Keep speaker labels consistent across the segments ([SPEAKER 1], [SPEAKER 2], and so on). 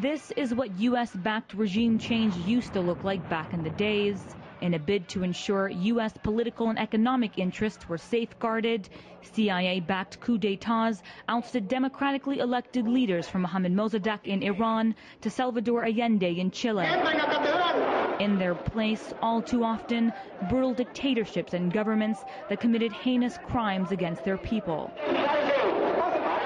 [SPEAKER 1] This is what U.S.-backed regime change used to look like back in the days. In a bid to ensure U.S. political and economic interests were safeguarded, CIA-backed coups d'etats ousted democratically elected leaders from Mohammad Mossadegh in Iran to Salvador Allende in Chile. In their place, all too often, brutal dictatorships and governments that committed heinous crimes against their people.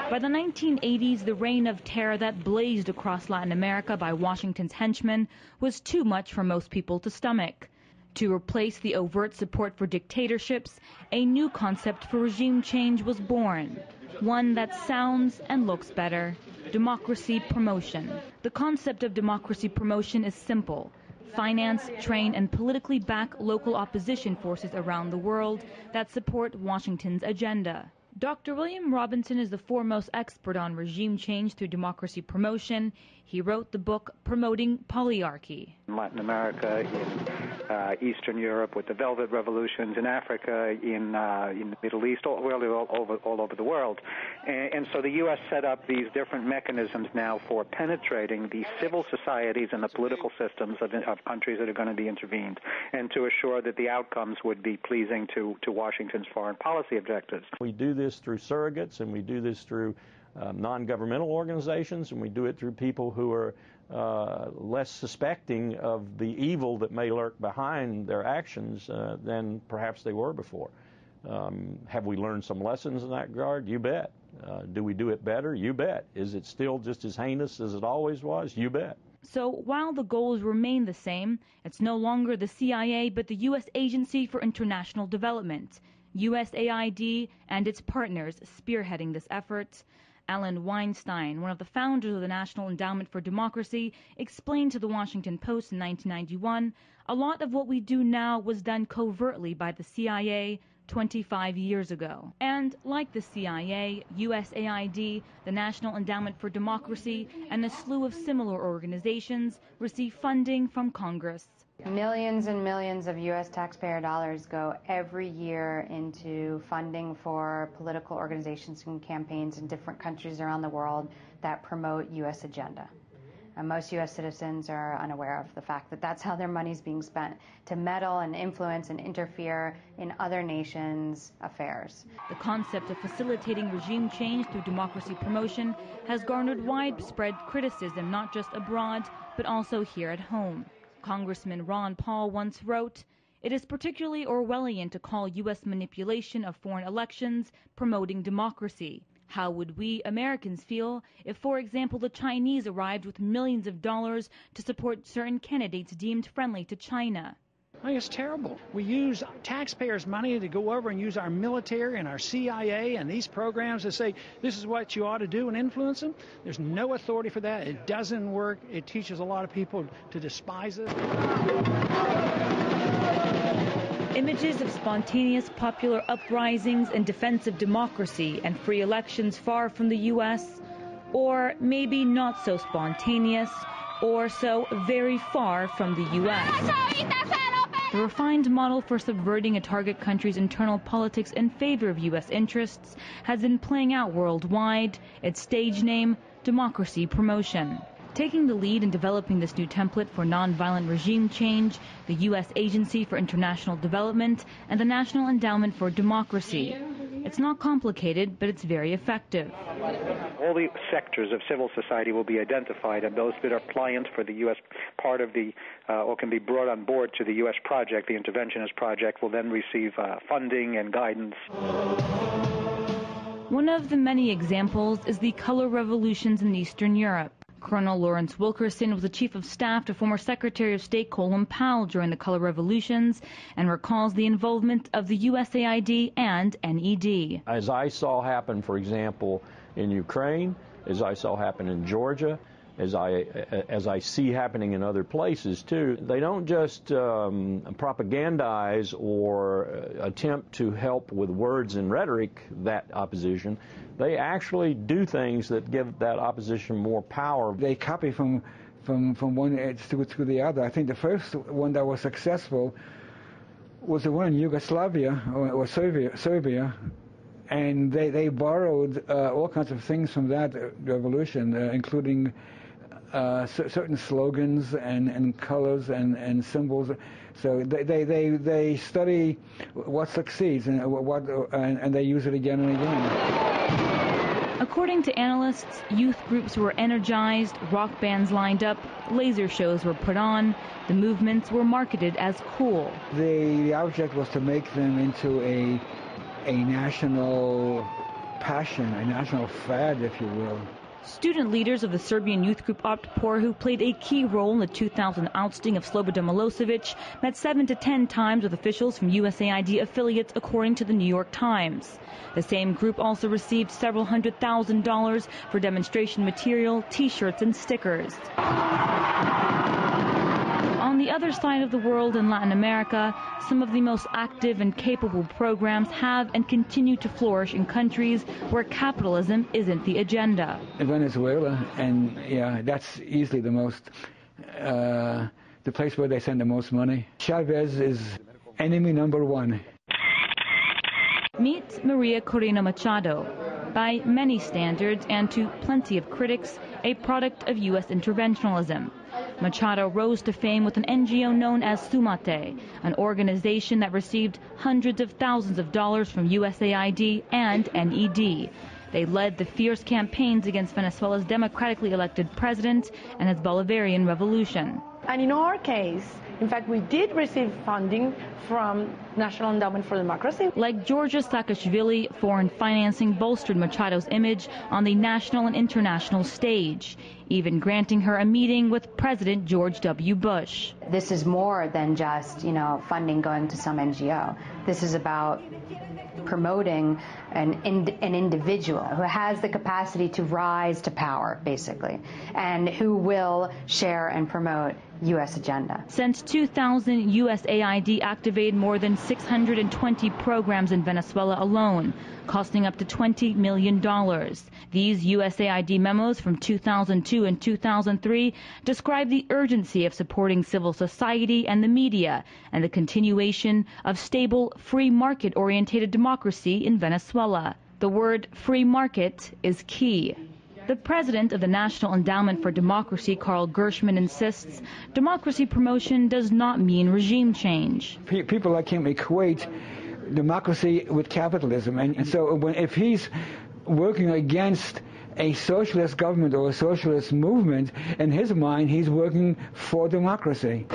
[SPEAKER 1] By the 1980s, the reign of terror that blazed across Latin America by Washington's henchmen was too much for most people to stomach. To replace the overt support for dictatorships, a new concept for regime change was born. One that sounds and looks better: democracy promotion. The concept of democracy promotion is simple. Finance, train, and politically back local opposition forces around the world that support Washington's agenda. Dr. William Robinson is the foremost expert on regime change through democracy promotion. He wrote the book Promoting Polyarchy.
[SPEAKER 2] In Latin America, in Eastern Europe with the Velvet Revolutions, in Africa, in the Middle East, all over the world. And so the U.S. set up these different mechanisms now for penetrating the civil societies and the political systems of countries that are going to be intervened, and to assure that the outcomes would be pleasing to Washington's foreign policy objectives.
[SPEAKER 3] We do this through surrogates, and we do this through non-governmental organizations, and we do it through people who are less suspecting of the evil that may lurk behind their actions than perhaps they were before. Have we learned some lessons in that regard? You bet. Do we do it better? You bet. Is it still just as heinous as it always was? You bet.
[SPEAKER 1] So while the goals remain the same, it's no longer the CIA but the U.S. Agency for International Development, USAID, and its partners spearheading this effort. Alan Weinstein, one of the founders of the National Endowment for Democracy, explained to the Washington Post in 1991, a lot of what we do now was done covertly by the CIA 25 years ago. And like the CIA, USAID, the National Endowment for Democracy, and a slew of similar organizations receive funding from Congress.
[SPEAKER 4] Millions and millions of U.S. taxpayer dollars go every year into funding for political organizations and campaigns in different countries around the world that promote U.S. agenda. And most U.S. citizens are unaware of the fact that that's how their money is being spent, to meddle and influence and interfere in other nations' affairs.
[SPEAKER 1] The concept of facilitating regime change through democracy promotion has garnered widespread criticism, not just abroad, but also here at home. Congressman Ron Paul once wrote, "It is particularly Orwellian to call U.S. manipulation of foreign elections promoting democracy. How would we Americans feel if, for example, the Chinese arrived with millions of dollars to support certain candidates deemed friendly to China?"
[SPEAKER 5] I think it's terrible. We use taxpayers' money to go over and use our military and our CIA and these programs to say this is what you ought to do and influence them. There's no authority for that. It doesn't work. It teaches a lot of people to despise it.
[SPEAKER 1] Images of spontaneous popular uprisings in defense of democracy and free elections far from the U.S., or maybe not so spontaneous, or so very far from the U.S. The refined model for subverting a target country's internal politics in favor of U.S. interests has been playing out worldwide. Its stage name, democracy promotion. Taking the lead in developing this new template for nonviolent regime change, the U.S. Agency for International Development and the National Endowment for Democracy. It's not complicated, but it's very effective.
[SPEAKER 2] All the sectors of civil society will be identified, and those that are pliant for the U.S. part of the, or can be brought on board to the U.S. project, the interventionist project, will then receive funding and guidance.
[SPEAKER 1] One of the many examples is the color revolutions in Eastern Europe. Colonel Lawrence Wilkerson was the chief of staff to former Secretary of State Colin Powell during the color revolutions and recalls the involvement of the USAID and NED.
[SPEAKER 3] As I saw happen, for example, in Ukraine, as I saw happen in Georgia, as I see happening in other places too, they don't just propagandize or attempt to help with words and rhetoric that opposition. They actually do things that give that opposition more power.
[SPEAKER 6] They copy from one edge to the other. I think the first one that was successful was the one in Yugoslavia or Serbia, and they borrowed all kinds of things from that revolution, including certain slogans and colors and symbols. So they study what succeeds and they use it again and again.
[SPEAKER 1] According to analysts, youth groups were energized, rock bands lined up, laser shows were put on, the movements were marketed as cool.
[SPEAKER 6] The object was to make them into a national passion, a national fad, if you will.
[SPEAKER 1] Student leaders of the Serbian youth group Otpor, who played a key role in the 2000 ousting of Slobodan Milosevic, met 7 to 10 times with officials from USAID affiliates, according to the New York Times. The same group also received several $100,000 for demonstration material, T-shirts, and stickers. On the other side of the world, in Latin America, some of the most active and capable programs have and continue to flourish in countries where capitalism isn't the agenda.
[SPEAKER 6] In Venezuela, and yeah, that's easily the most, the place where they send the most money. Chavez is enemy number one.
[SPEAKER 1] Meet Maria Corina Machado, by many standards and to plenty of critics, a product of U.S. interventionism. Machado rose to fame with an NGO known as Sumate, an organization that received hundreds of thousands of dollars from USAID and NED. They led the fierce campaigns against Venezuela's democratically elected president and his Bolivarian revolution.
[SPEAKER 7] And in our case, in fact, we did receive funding from National Endowment for Democracy.
[SPEAKER 1] Like Georgia Saakashvili, foreign financing bolstered Machado's image on the national and international stage, even granting her a meeting with President George W. Bush.
[SPEAKER 4] This is more than just, funding going to some NGO. This is about promoting an individual who has the capacity to rise to power, basically, and who will share and promote U.S. agenda.
[SPEAKER 1] Since 2000, USAID activated more than 620 programs in Venezuela alone, costing up to $20 million. These USAID memos from 2002 and 2003 describe the urgency of supporting civil society and the media and the continuation of stable, free market-oriented democracy in Venezuela. The word free market is key. The president of the National Endowment for Democracy, Carl Gershman, insists democracy promotion does not mean regime change.
[SPEAKER 6] People like him equate democracy with capitalism, and so if he's working against a socialist government or a socialist movement, in his mind he's working for democracy.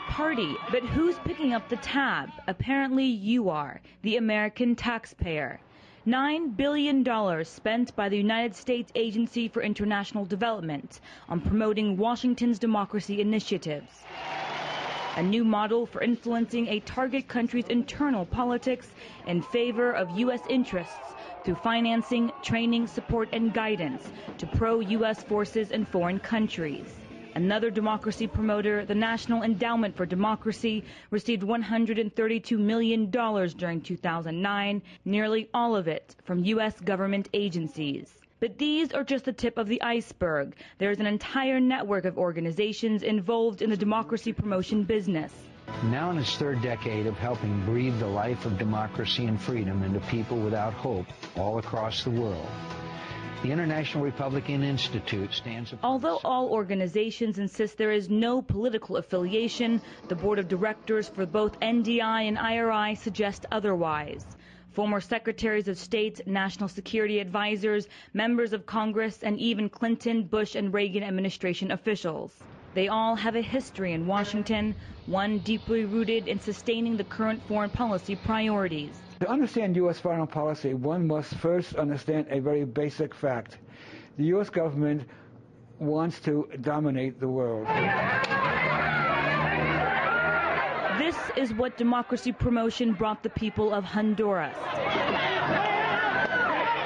[SPEAKER 1] Party, but who's picking up the tab? Apparently you are, the American taxpayer. $9 billion spent by the United States Agency for International Development on promoting Washington's democracy initiatives. A new model for influencing a target country's internal politics in favor of U.S. interests through financing, training, support, and guidance to pro-U.S. forces in foreign countries. Another democracy promoter, the National Endowment for Democracy, received $132 million during 2009, nearly all of it from U.S. government agencies. But these are just the tip of the iceberg. There's an entire network of organizations involved in the democracy promotion business.
[SPEAKER 8] Now in its third decade of helping breathe the life of democracy and freedom into people without hope all across the world, the International Republican Institute stands...
[SPEAKER 1] Although all organizations insist there is no political affiliation, the board of directors for both NDI and IRI suggest otherwise. Former secretaries of state, national security advisors, members of Congress, and even Clinton, Bush, and Reagan administration officials. They all have a history in Washington, one deeply rooted in sustaining the current foreign policy priorities.
[SPEAKER 6] To understand U.S. foreign policy, one must first understand a very basic fact. The U.S. government wants to dominate the world.
[SPEAKER 1] This is what democracy promotion brought the people of Honduras.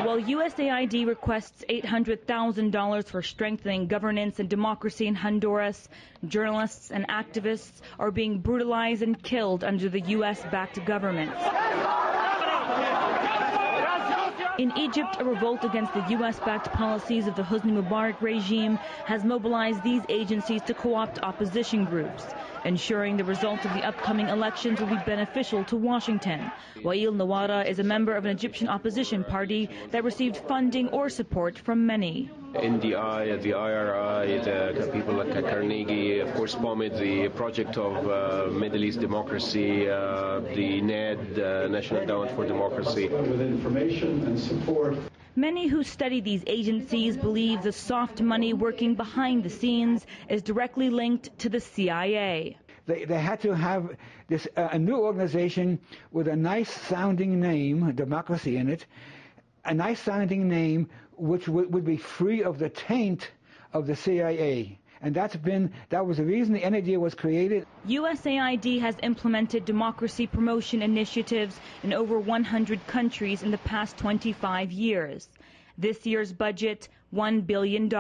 [SPEAKER 1] While USAID requests $800,000 for strengthening governance and democracy in Honduras, journalists and activists are being brutalized and killed under the U.S.-backed government. In Egypt, a revolt against the U.S.-backed policies of the Hosni Mubarak regime has mobilized these agencies to co-opt opposition groups, ensuring the result of the upcoming elections will be beneficial to Washington. Wael Nawara is a member of an Egyptian opposition party that received funding or support from many.
[SPEAKER 9] NDI, the IRI, the people like Carnegie, of course, bombed the project of Middle East democracy, the NED, National Endowment for Democracy.
[SPEAKER 10] With information and support.
[SPEAKER 1] Many who study these agencies believe the soft money working behind the scenes is directly linked to the CIA.
[SPEAKER 6] They had to have this a new organization with a nice sounding name, democracy in it, a nice sounding name which would be free of the taint of the CIA. And that was the reason the NAD was created.
[SPEAKER 1] USAID has implemented democracy promotion initiatives in over 100 countries in the past 25 years. This year's budget, $1 billion.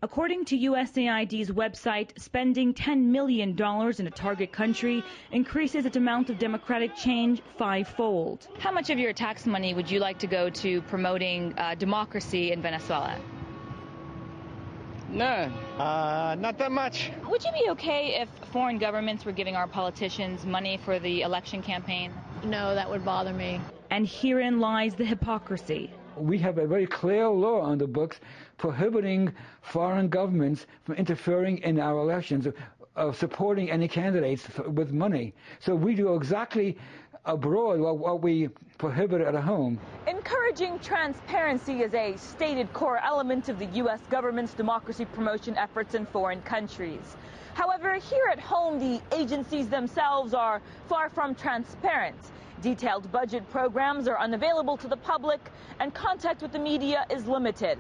[SPEAKER 1] According to USAID's website, spending $10 million in a target country increases its amount of democratic change fivefold. How much of your tax money would you like to go to promoting democracy in Venezuela?
[SPEAKER 11] No, not that much.
[SPEAKER 1] Would you be okay if foreign governments were giving our politicians money for the election campaign?
[SPEAKER 7] No, that would bother me.
[SPEAKER 1] And herein lies the hypocrisy.
[SPEAKER 6] We have a very clear law on the books prohibiting foreign governments from interfering in our elections, of supporting any candidates with money. So we do exactly abroad what we prohibit at home.
[SPEAKER 1] Encouraging transparency is a stated core element of the U.S. government's democracy promotion efforts in foreign countries. However, here at home, the agencies themselves are far from transparent. Detailed budget programs are unavailable to the public, and contact with the media is limited.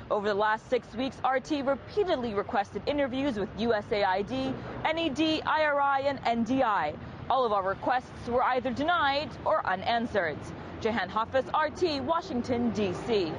[SPEAKER 1] Over the last 6 weeks, RT repeatedly requested interviews with USAID, NED, IRI, and NDI. All of our requests were either denied or unanswered. Jehan Hafiz, RT, Washington, D.C.